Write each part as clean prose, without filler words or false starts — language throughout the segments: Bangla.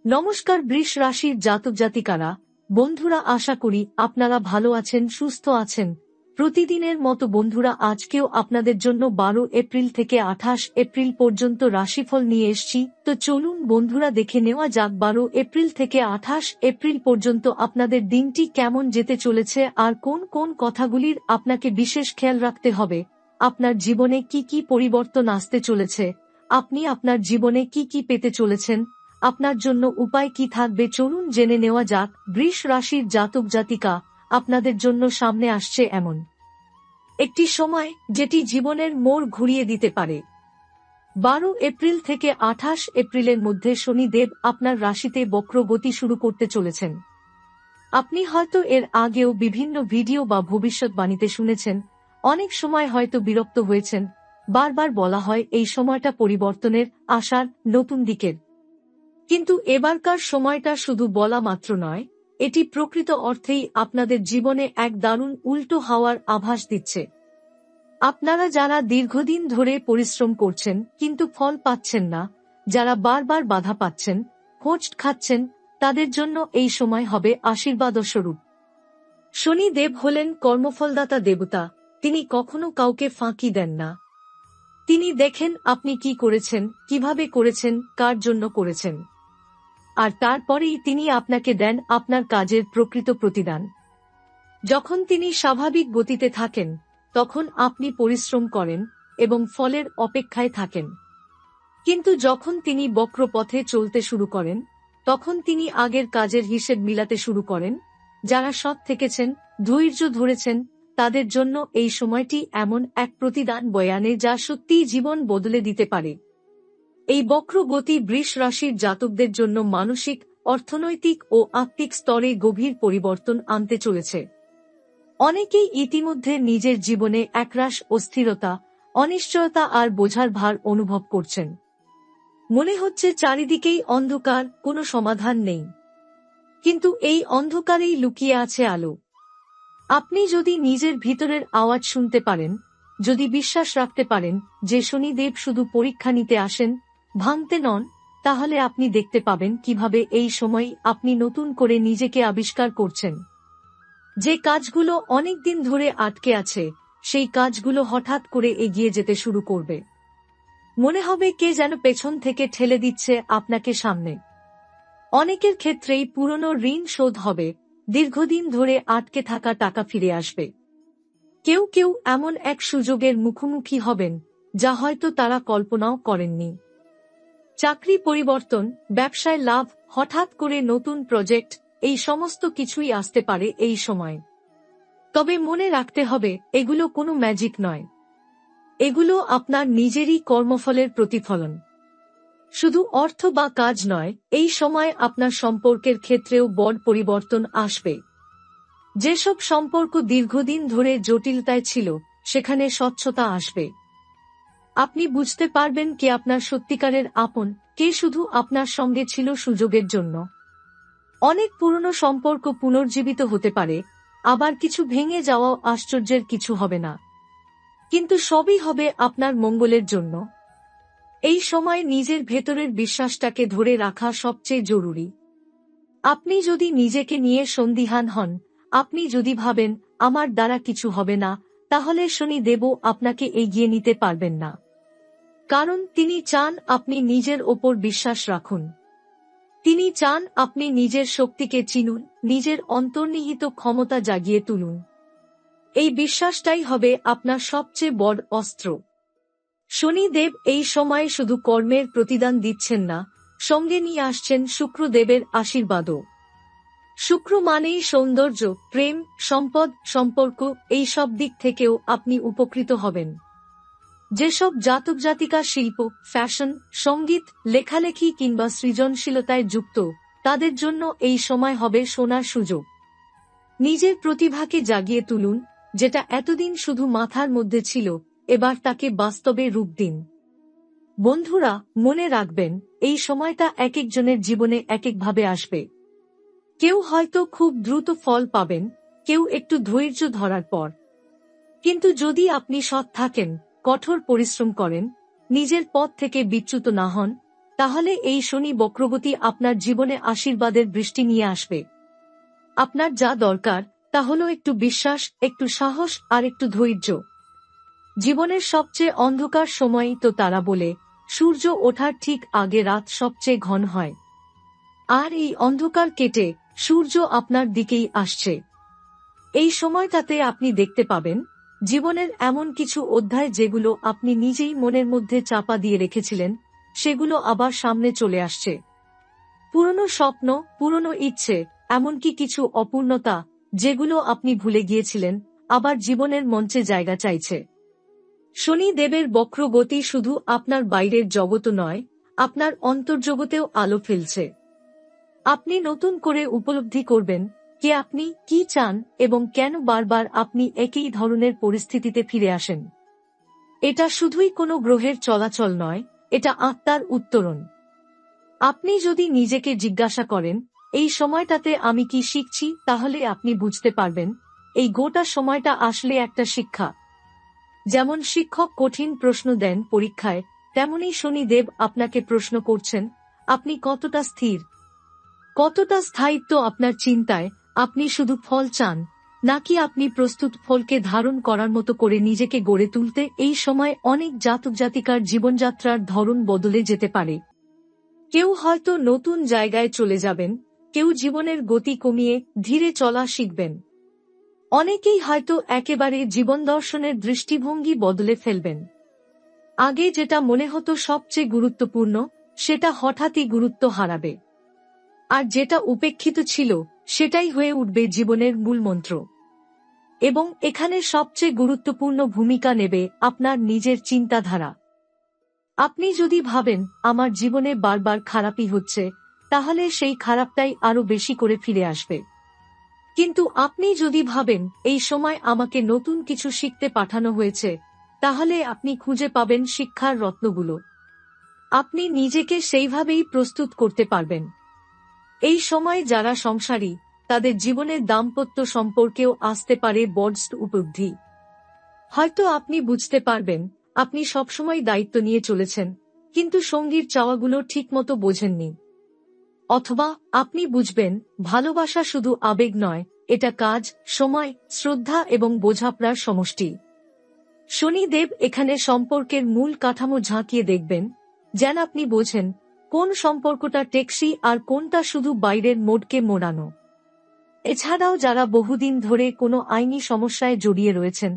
নমস্কার বৃষ রাশির জাতক জাতিকারা, বন্ধুরা, আশা করি আপনারা ভালো আছেন, সুস্থ আছেন। প্রতিদিনের মতো বন্ধুরা, আজকেও আপনাদের জন্য 12 এপ্রিল থেকে 28 এপ্রিল পর্যন্ত রাশিফল নিয়ে এসেছি। তো চলুন বন্ধুরা, দেখে নেওয়া যাক 12 এপ্রিল থেকে 28 এপ্রিল পর্যন্ত আপনাদের দিনটি কেমন যেতে চলেছে আর কোন কোন কথাগুলির আপনাকে বিশেষ খেয়াল রাখতে হবে। আপনার জীবনে কি কি পরিবর্তন আসতে চলেছে, আপনি আপনার জীবনে কি কি পেতে চলেছেন, আপনার জন্য উপায় কি থাকবে, চলুন জেনে নেওয়া যাক। বৃষ রাশির জাতক জাতিকা, আপনাদের জন্য সামনে আসছে এমন একটি সময় যেটি জীবনের মোড় ঘুরিয়ে দিতে পারে। 12 এপ্রিল থেকে 28 এপ্রিলের মধ্যে শনিদেব আপনার রাশিতে বক্র গতি শুরু করতে চলেছেন। আপনি হয়তো এর আগেও বিভিন্ন ভিডিও বা ভবিষ্যৎবাণীতে শুনেছেন, অনেক সময় হয়তো বিরক্ত হয়েছেন। বারবার বলা হয় এই সময়টা পরিবর্তনের, আশার, নতুন দিকের। কিন্তু এবারকার সময়টা শুধু বলা মাত্র নয়, এটি প্রকৃত অর্থেই আপনাদের জীবনে এক দারুণ উল্টো হওয়ার আভাস দিচ্ছে। আপনারা যারা দীর্ঘদিন ধরে পরিশ্রম করছেন কিন্তু ফল পাচ্ছেন না, যারা বারবার বাধা পাচ্ছেন, হোঁচট খাচ্ছেন, তাদের জন্য এই সময় হবে আশীর্বাদস্বরূপ। শনি দেব হলেন কর্মফলদাতা দেবতা। তিনি কখনো কাউকে ফাঁকি দেন না। তিনি দেখেন আপনি কি করেছেন, কিভাবে করেছেন, কার জন্য করেছেন, আর তারপরেই তিনি আপনাকে দেন আপনার কাজের প্রকৃত প্রতিদান। যখন তিনি স্বাভাবিক গতিতে থাকেন, তখন আপনি পরিশ্রম করেন এবং ফলের অপেক্ষায় থাকেন। কিন্তু যখন তিনি বক্র পথে চলতে শুরু করেন, তখন তিনি আগের কাজের হিসেব মিলাতে শুরু করেন। যারা সৎ থেকেছেন, ধৈর্য ধরেছেন, তাদের জন্য এই সময়টি এমন এক প্রতিদান বয়ে আনে যা সত্যিই জীবন বদলে দিতে পারে। এই বক্র গতি বৃষ রাশির জাতকদের জন্য মানসিক, অর্থনৈতিক ও আত্মিক স্তরে গভীর পরিবর্তন আনতে চলেছে। অনেকেই ইতিমধ্যে নিজের জীবনে একরাশ অস্থিরতা, অনিশ্চয়তা আর বোঝার ভার অনুভব করছেন। মনে হচ্ছে চারিদিকেই অন্ধকার, কোনো সমাধান নেই। কিন্তু এই অন্ধকারেই লুকিয়ে আছে আলো। আপনি যদি নিজের ভিতরের আওয়াজ শুনতে পারেন, যদি বিশ্বাস রাখতে পারেন যে শনিদেব শুধু পরীক্ষা নিতে আসেন, ভাঙতে নন, তাহলে আপনি দেখতে পাবেন কিভাবে এই সময় আপনি নতুন করে নিজেকে আবিষ্কার করছেন। যে কাজগুলো অনেকদিন ধরে আটকে আছে, সেই কাজগুলো হঠাৎ করে এগিয়ে যেতে শুরু করবে। মনে হবে কে যেন পেছন থেকে ঠেলে দিচ্ছে আপনাকে সামনে। অনেকের ক্ষেত্রেই পুরনো ঋণ শোধ হবে, দীর্ঘদিন ধরে আটকে থাকা টাকা ফিরে আসবে। কেউ কেউ এমন এক সুযোগের মুখোমুখি হবেন যা হয়তো তারা কল্পনাও করেননি। চাকরি পরিবর্তন, ব্যবসায় লাভ, হঠাৎ করে নতুন প্রজেক্ট, এই সমস্ত কিছুই আসতে পারে এই সময়। তবে মনে রাখতে হবে, এগুলো কোনো ম্যাজিক নয়। এগুলো আপনার নিজেরই কর্মফলের প্রতিফলন। শুধু অর্থ বা কাজ নয়, এই সময় আপনার সম্পর্কের ক্ষেত্রেও বড় পরিবর্তন আসবে। যেসব সম্পর্ক দীর্ঘদিন ধরে জটিলতায় ছিল, সেখানে স্বচ্ছতা আসবে। আপনি বুঝতে পারবেন কে আপনার সত্যিকারের আপন, কে শুধু আপনার সঙ্গে ছিল সুযোগের জন্য। অনেক পুরনো সম্পর্ক পুনর্জীবিত হতে পারে, আবার কিছু ভেঙে যাওয়াও আশ্চর্যের কিছু হবে না। কিন্তু সবই হবে আপনার মঙ্গলের জন্য। এই সময় নিজের ভেতরের বিশ্বাসটাকে ধরে রাখা সবচেয়ে জরুরি। আপনি যদি নিজেকে নিয়ে সন্দিহান হন, আপনি যদি ভাবেন আমার দ্বারা কিছু হবে না, তাহলে শনি দেবও আপনাকে এগিয়ে নিতে পারবেন না। কারণ তিনি চান আপনি নিজের ওপর বিশ্বাস রাখুন। তিনি চান আপনি নিজের শক্তিকে চিনুন, নিজের অন্তর্নিহিত ক্ষমতা জাগিয়ে তুলুন। এই বিশ্বাসটাই হবে আপনার সবচেয়ে বড় অস্ত্র। শনিদেব এই সময়ে শুধু কর্মের প্রতিদান দিচ্ছেন না, সঙ্গে নিয়ে আসছেন শুক্রদেবের আশীর্বাদও। শুক্র মানেই সৌন্দর্য, প্রেম, সম্পদ, সম্পর্ক, এই সব দিক থেকেও আপনি উপকৃত হবেন। যেসব জাতক জাতিকা শিল্প, ফ্যাশন, সঙ্গীত, লেখালেখি কিংবা সৃজনশীলতায় যুক্ত, তাদের জন্য এই সময় হবে সোনার সুযোগ। নিজের প্রতিভাকে জাগিয়ে তুলুন, যেটা এতদিন শুধু মাথার মধ্যে ছিল, এবার তাকে বাস্তবে রূপ দিন। বন্ধুরা, মনে রাখবেন, এই সময়টা এক একজনের জীবনে এক একভাবে আসবে। কেউ হয়তো খুব দ্রুত ফল পাবেন, কেউ একটু ধৈর্য ধরার পর। কিন্তু যদি আপনি সৎ থাকেন, কঠোর পরিশ্রম করেন, নিজের পথ থেকে বিচ্যুত না হন, তাহলে এই শনি বক্রগতি আপনার জীবনে আশীর্বাদের বৃষ্টি নিয়ে আসবে। আপনার যা দরকার তা হলো একটু বিশ্বাস, একটু সাহস আর একটু ধৈর্য। জীবনের সবচেয়ে অন্ধকার সময়ই তো তারা বলে সূর্য ওঠার ঠিক আগে রাত সবচেয়ে ঘন হয়। আর এই অন্ধকার কেটে সূর্য আপনার দিকেই আসছে। এই সময়টাতে আপনি দেখতে পাবেন জীবনের এমন কিছু অধ্যায় যেগুলো আপনি নিজেই মনের মধ্যে চাপা দিয়ে রেখেছিলেন, সেগুলো আবার সামনে চলে আসছে। পুরনো স্বপ্ন, পুরনো ইচ্ছে, এমনকি কিছু অপূর্ণতা যেগুলো আপনি ভুলে গিয়েছিলেন, আবার জীবনের মঞ্চে জায়গা চাইছে। শনি দেবের বক্র গতি শুধু আপনার বাইরের জগৎ নয়, আপনার অন্তর্জগতেও আলো ফেলছে। আপনি নতুন করে উপলব্ধি করবেন কে আপনি, কি চান এবং কেন বারবার আপনি একই ধরনের পরিস্থিতিতে ফিরে আসেন। এটা শুধুই কোনো গ্রহের চলাচল নয়, এটা আত্মার উত্তরণ। আপনি যদি নিজেকে জিজ্ঞাসা করেন এই সময়টাতে আমি কি শিখছি, তাহলে আপনি বুঝতে পারবেন এই গোটা সময়টা আসলে একটা শিক্ষা। যেমন শিক্ষক কঠিন প্রশ্ন দেন পরীক্ষায়, তেমনি শনিদেব আপনাকে প্রশ্ন করছেন আপনি কতটা স্থির, কতটা স্থায়িত্ব আপনার চিন্তায়। আপনি শুধু ফল চান নাকি আপনি প্রস্তুত ফলকে ধারণ করার মতো করে নিজেকে গড়ে তুলতে? এই সময় অনেক জাতক জাতিকার জীবনযাত্রার ধরন বদলে যেতে পারে। কেউ হয়তো নতুন জায়গায় চলে যাবেন, কেউ জীবনের গতি কমিয়ে ধীরে চলা শিখবেন। অনেকেই হয়তো একেবারে জীবন দর্শনের দৃষ্টিভঙ্গি বদলে ফেলবেন। আগে যেটা মনে হতো সবচেয়ে গুরুত্বপূর্ণ, সেটা হঠাৎই গুরুত্ব হারাবে। আর যেটা উপেক্ষিত ছিল সেটাই হয়ে উঠবে জীবনের মূলমন্ত্র। এবং এখানে সবচেয়ে গুরুত্বপূর্ণ ভূমিকা নেবে আপনার নিজের চিন্তাধারা। আপনি যদি ভাবেন আমার জীবনে বারবার খারাপই হচ্ছে, তাহলে সেই খারাপটাই আরো বেশি করে ফিরে আসবে। কিন্তু আপনি যদি ভাবেন এই সময় আমাকে নতুন কিছু শিখতে পাঠানো হয়েছে, তাহলে আপনি খুঁজে পাবেন শিক্ষার রত্নগুলো। আপনি নিজেকে সেইভাবেই প্রস্তুত করতে পারবেন। এই সময় যারা সংসারী, তাদের জীবনের দাম্পত্য সম্পর্কেও আসতে পারে বড় উপলব্ধি। হয়তো আপনি বুঝতে পারবেন আপনি সবসময় দায়িত্ব নিয়ে চলেছেন, কিন্তু সঙ্গীর চাওয়াগুলো ঠিকমতো বোঝেননি। অথবা আপনি বুঝবেন ভালোবাসা শুধু আবেগ নয়, এটা কাজ, সময়, শ্রদ্ধা এবং বোঝাপড়ার সমষ্টি। শনিদেব এখানে সম্পর্কের মূল কাঠামো ঝাঁকিয়ে দেখবেন, যেন আপনি বোঝেন কোন সম্পর্কটা টেকসই আর কোনটা শুধু বাইরের মোড়কে মোড়ানো। এছাড়াও যারা বহুদিন ধরে কোনো আইনি সমস্যায় জড়িয়ে রয়েছেন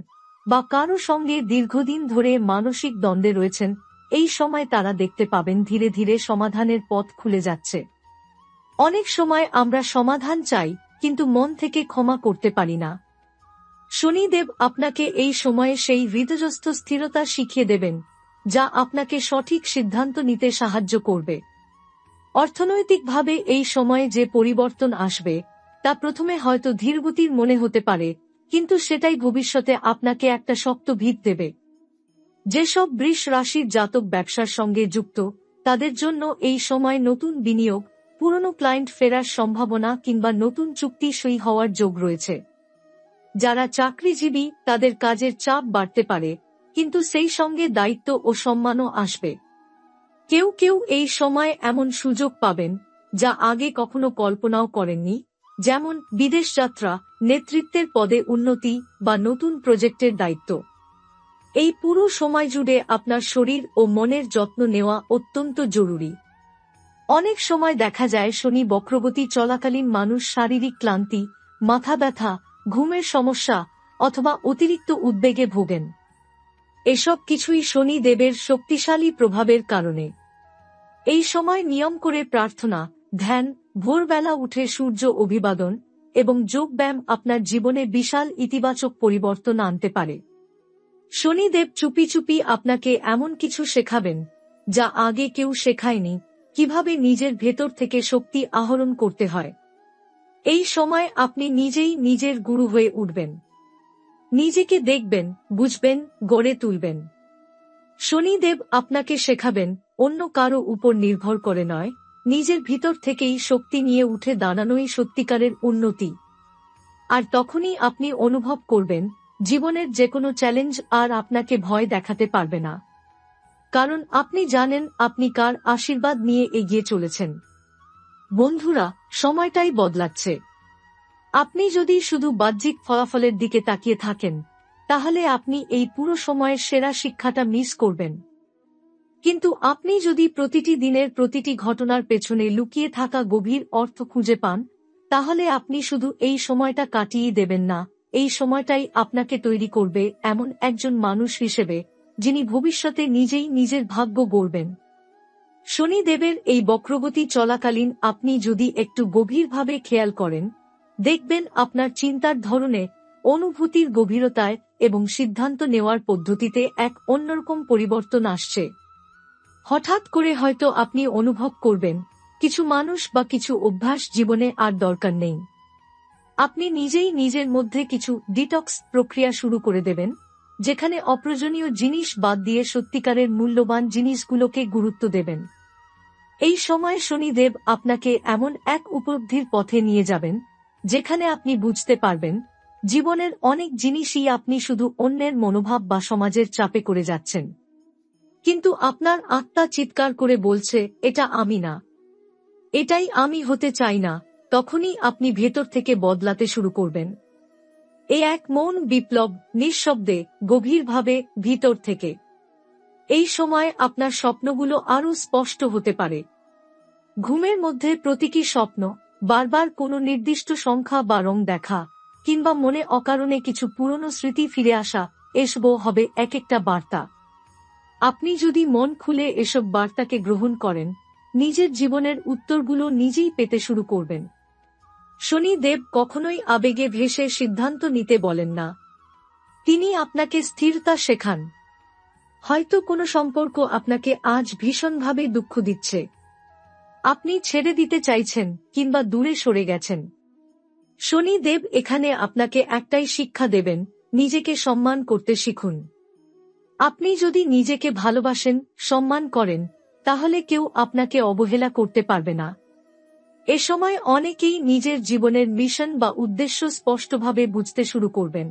বা কারো সঙ্গে দীর্ঘদিন ধরে মানসিক দ্বন্দ্বে রয়েছেন, এই সময় তারা দেখতে পাবেন ধীরে ধীরে সমাধানের পথ খুলে যাচ্ছে। অনেক সময় আমরা সমাধান চাই কিন্তু মন থেকে ক্ষমা করতে পারি না। শনিদেব আপনাকে এই সময়ে সেই হৃদয়স্থ স্থিরতা শিখিয়ে দেবেন, যা আপনাকে সঠিক সিদ্ধান্ত নিতে সাহায্য করবে। অর্থনৈতিকভাবে এই সময়ে যে পরিবর্তন আসবে তা প্রথমে হয়তো ধীরগতির মনে হতে পারে, কিন্তু সেটাই ভবিষ্যতে আপনাকে একটা শক্ত ভিত দেবে। যেসব বৃষ রাশির জাতক ব্যবসার সঙ্গে যুক্ত, তাদের জন্য এই সময় নতুন বিনিয়োগ, পুরনো ক্লায়েন্ট ফেরার সম্ভাবনা কিংবা নতুন চুক্তি সই হওয়ার যোগ রয়েছে। যারা চাকরিজীবী, তাদের কাজের চাপ বাড়তে পারে, কিন্তু সেই সঙ্গে দায়িত্ব ও সম্মানও আসবে। কেউ কেউ এই সময় এমন সুযোগ পাবেন যা আগে কখনো কল্পনাও করেননি, যেমন বিদেশ যাত্রা, নেতৃত্বের পদে উন্নতি বা নতুন প্রজেক্টের দায়িত্ব। এই পুরো সময় জুড়ে আপনার শরীর ও মনের যত্ন নেওয়া অত্যন্ত জরুরি। অনেক সময় দেখা যায় শনি বক্রগতি চলাকালীন মানুষ শারীরিক ক্লান্তি, মাথা ব্যথা, ঘুমের সমস্যা অথবা অতিরিক্ত উদ্বেগে ভোগেন। এসব কিছুই শনি দেবের শক্তিশালী প্রভাবের কারণে। এই সময় নিয়ম করে প্রার্থনা, ধ্যান, ভোরবেলা উঠে সূর্য অভিবাদন এবং যোগব্যায়াম আপনার জীবনে বিশাল ইতিবাচক পরিবর্তন আনতে পারে। শনিদেব চুপি চুপি আপনাকে এমন কিছু শেখাবেন যা আগে কেউ শেখায়নি, কিভাবে নিজের ভেতর থেকে শক্তি আহরণ করতে হয়। এই সময় আপনি নিজেই নিজের গুরু হয়ে উঠবেন। নিজেকে দেখবেন, বুঝবেন, গড়ে তুলবেন। শনিদেব আপনাকে শেখাবেন অন্য কারো উপর নির্ভর করে নয়, নিজের ভিতর থেকেই শক্তি নিয়ে উঠে দাঁড়ানোই সত্যিকারের উন্নতি। আর তখনই আপনি অনুভব করবেন জীবনের যেকোনো চ্যালেঞ্জ আর আপনাকে ভয় দেখাতে পারবে না। কারণ আপনি জানেন আপনি কার আশীর্বাদ নিয়ে এগিয়ে চলেছেন। বন্ধুরা, সময়টাই বদলাচ্ছে। আপনি যদি শুধু বাহ্যিক ফলাফলের দিকে তাকিয়ে থাকেন, তাহলে আপনি এই পুরো সময়ের সেরা শিক্ষাটা মিস করবেন। কিন্তু আপনি যদি প্রতিটি দিনের প্রতিটি ঘটনার পেছনে লুকিয়ে থাকা গভীর অর্থ খুঁজে পান, তাহলে আপনি শুধু এই সময়টা কাটিয়ে দেবেন না, এই সময়টাই আপনাকে তৈরি করবে এমন একজন মানুষ হিসেবে যিনি ভবিষ্যতে নিজেই নিজের ভাগ্য গড়বেন। শনিদেবের এই বক্রগতি চলাকালীন আপনি যদি একটু গভীরভাবে খেয়াল করেন, দেখবেন আপনার চিন্তার ধরনে, অনুভূতির গভীরতায় এবং সিদ্ধান্ত নেওয়ার পদ্ধতিতে এক অন্যরকম পরিবর্তন আসছে। হঠাৎ করে হয়তো আপনি অনুভব করবেন, কিছু মানুষ বা কিছু অভ্যাস জীবনে আর দরকার নেই। আপনি নিজেই নিজের মধ্যে কিছু ডিটক্স প্রক্রিয়া শুরু করে দেবেন, যেখানে অপ্রয়োজনীয় জিনিস বাদ দিয়ে সত্যিকারের মূল্যবান জিনিসগুলোকে গুরুত্ব দেবেন। এই সময় শনিদেব আপনাকে এমন এক উপলব্ধির পথে নিয়ে যাবেন, যেখানে আপনি বুঝতে পারবেন, জীবনের অনেক জিনিসই আপনি শুধু অন্যের মনোভাব বা সমাজের চাপে করে যাচ্ছেন। কিন্তু আপনার আত্মা চিৎকার করে বলছে, এটা আমি না, এটাই আমি হতে চাই না। তখনই আপনি ভেতর থেকে বদলাতে শুরু করবেন। এ এক মৌন বিপ্লব, নিঃশব্দে, গভীরভাবে, ভিতর থেকে। এই সময় আপনার স্বপ্নগুলো আরও স্পষ্ট হতে পারে। ঘুমের মধ্যে প্রতীকী স্বপ্ন, বারবার কোনো নির্দিষ্ট সংখ্যা বা রং দেখা, কিংবা মনে অকারণে কিছু পুরনো স্মৃতি ফিরে আসা, এসবও হবে এক একটা বার্তা। আপনি যদি মন খুলে এসব বার্তাকে গ্রহণ করেন, নিজের জীবনের উত্তরগুলো নিজেই পেতে শুরু করবেন। শনিদেব কখনোই আবেগে ভেসে সিদ্ধান্ত নিতে বলেন না। তিনি আপনাকে স্থিরতা শেখান। হয়তো কোনো সম্পর্ক আপনাকে আজ ভীষণভাবে দুঃখ দিচ্ছে। আপনি ছেড়ে দিতে চাইছেন কিংবা দূরে সরে গেছেন। শনিদেব এখানে আপনাকে একটাই শিক্ষা দেবেন, নিজেকে সম্মান করতে শিখুন। আপনি যদি নিজেকে ভালোবাসেন, সম্মান করেন, তাহলে কেউ আপনাকে অবহেলা করতে পারবে না। এ সময় অনেকেই নিজের জীবনের মিশন বা উদ্দেশ্য স্পষ্টভাবে বুঝতে শুরু করবেন।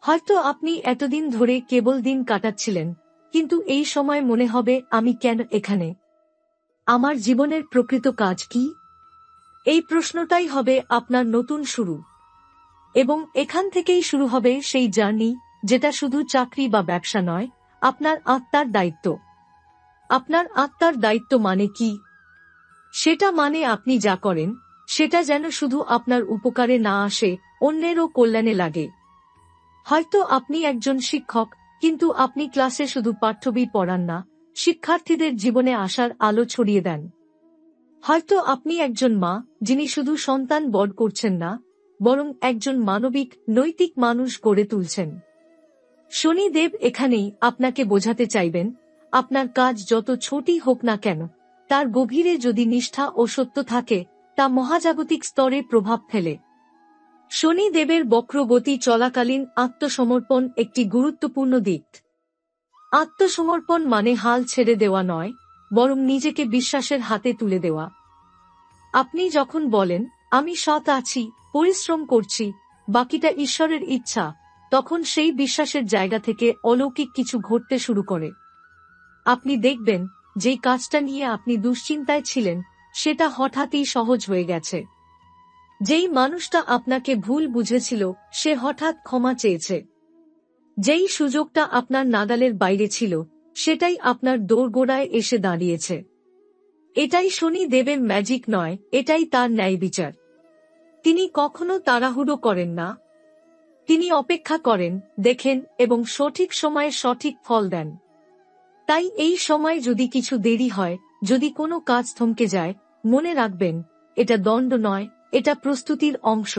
হয়তো আপনি এতদিন ধরে কেবল দিন কাটাচ্ছিলেন, কিন্তু এই সময় মনে হবে, আমি কেন এখানে? আমার জীবনের প্রকৃত কাজ কি? এই প্রশ্নটাই হবে আপনার নতুন শুরু। এবং এখান থেকেই শুরু হবে সেই জার্নি, যেটা শুধু চাকরি বা ব্যবসা নয়, আপনার আত্মার দায়িত্ব। আপনার আত্মার দায়িত্ব মানে কি? সেটা মানে আপনি যা করেন, সেটা যেন শুধু আপনার উপকারে না আসে, অন্যেরও কল্যাণে লাগে। হয়তো আপনি একজন শিক্ষক, কিন্তু আপনি ক্লাসে শুধু পাঠ্যবই পড়ান না, শিক্ষার্থীদের জীবনে আসার আলো ছড়িয়ে দেন। হয়তো আপনি একজন মা, যিনি শুধু সন্তান বড় করছেন না, বরং একজন মানবিক, নৈতিক মানুষ গড়ে তুলছেন। শনিদেব এখানেই আপনাকে বোঝাতে চাইবেন, আপনার কাজ যত ছোটই হোক না কেন, তার গভীরে যদি নিষ্ঠা ও সত্য থাকে, তা মহাজাগতিক স্তরে প্রভাব ফেলে। শনিদেবের বক্রগতি চলাকালীন আত্মসমর্পণ একটি গুরুত্বপূর্ণ দিক। আত্মসমর্পণ মানে হাল ছেড়ে দেওয়া নয়, বরং নিজেকে বিশ্বাসের হাতে তুলে দেওয়া। আপনি যখন বলেন, আমি সৎ আছি, পরিশ্রম করছি, বাকিটা ঈশ্বরের ইচ্ছা, তখন সেই বিশ্বাসের জায়গা থেকে অলৌকিক কিছু ঘটতে শুরু করে। আপনি দেখবেন, যেই কাজটা নিয়ে আপনি দুশ্চিন্তায় ছিলেন, সেটা হঠাৎই সহজ হয়ে গেছে। যেই মানুষটা আপনাকে ভুল বুঝেছিল, সে হঠাৎ ক্ষমা চেয়েছে। যেই সুযোগটা আপনার নাগালের বাইরে ছিল, সেটাই আপনার দোরগোড়ায় এসে দাঁড়িয়েছে। এটাই শনি দেবের ম্যাজিক নয়, এটাই তার ন্যায় বিচার। তিনি কখনো তাড়াহুড়ো করেন না। তিনি অপেক্ষা করেন, দেখেন এবং সঠিক সময়ে সঠিক ফল দেন। তাই এই সময় যদি কিছু দেরি হয়, যদি কোনো কাজ থমকে যায়, মনে রাখবেন, এটা দণ্ড নয়, এটা প্রস্তুতির অংশ।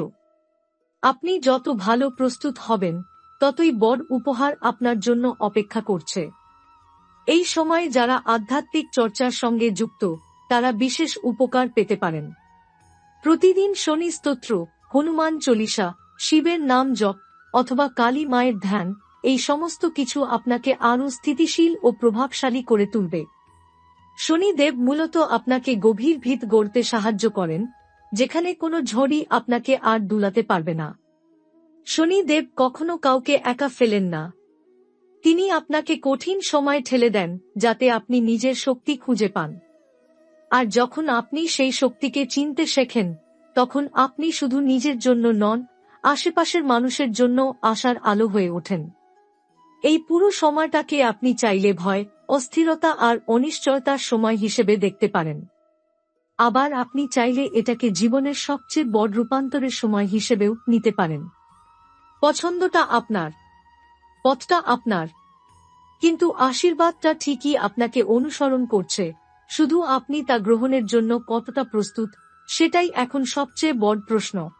আপনি যত ভালো প্রস্তুত হবেন, ততই বড় উপহার আপনার জন্য অপেক্ষা করছে। এই সময় যারা আধ্যাত্মিক চর্চার সঙ্গে যুক্ত, তারা বিশেষ উপকার পেতে পারেন। প্রতিদিন শনি স্তোত্র, হনুমান চল্লিশা, শিবের নাম জপ অথবা কালী মায়ের ধ্যান, এই সমস্ত কিছু আপনাকে আরও স্থিতিশীল ও প্রভাবশালী করে তুলবে। শনিদেব মূলত আপনাকে গভীর ভিত গড়তে সাহায্য করেন, যেখানে কোনো ঝড়ই আপনাকে আর দুলাতে পারবে না। শনিদেব কখনো কাউকে একা ফেলেন না। তিনি আপনাকে কঠিন সময় ঠেলে দেন যাতে আপনি নিজের শক্তি খুঁজে পান। আর যখন আপনি সেই শক্তিকে চিনতে শেখেন, তখন আপনি শুধু নিজের জন্য নন, আশেপাশের মানুষের জন্য আশার আলো হয়ে ওঠেন। এই পুরো সময়টাকে আপনি চাইলে ভয়, অস্থিরতা আর অনিশ্চয়তার সময় হিসেবে দেখতে পারেন। আবার আপনি চাইলে এটাকে জীবনের সবচেয়ে বড় রূপান্তরের সময় হিসেবেও নিতে পারেন। পছন্দটা আপনার, পথটা আপনার, কিন্তু আশীর্বাদটা ঠিকই আপনাকে অনুসরণ করছে, শুধু আপনি তা গ্রহণের জন্য কতটা প্রস্তুত, সেটাই এখন সবচেয়ে বড় প্রশ্ন।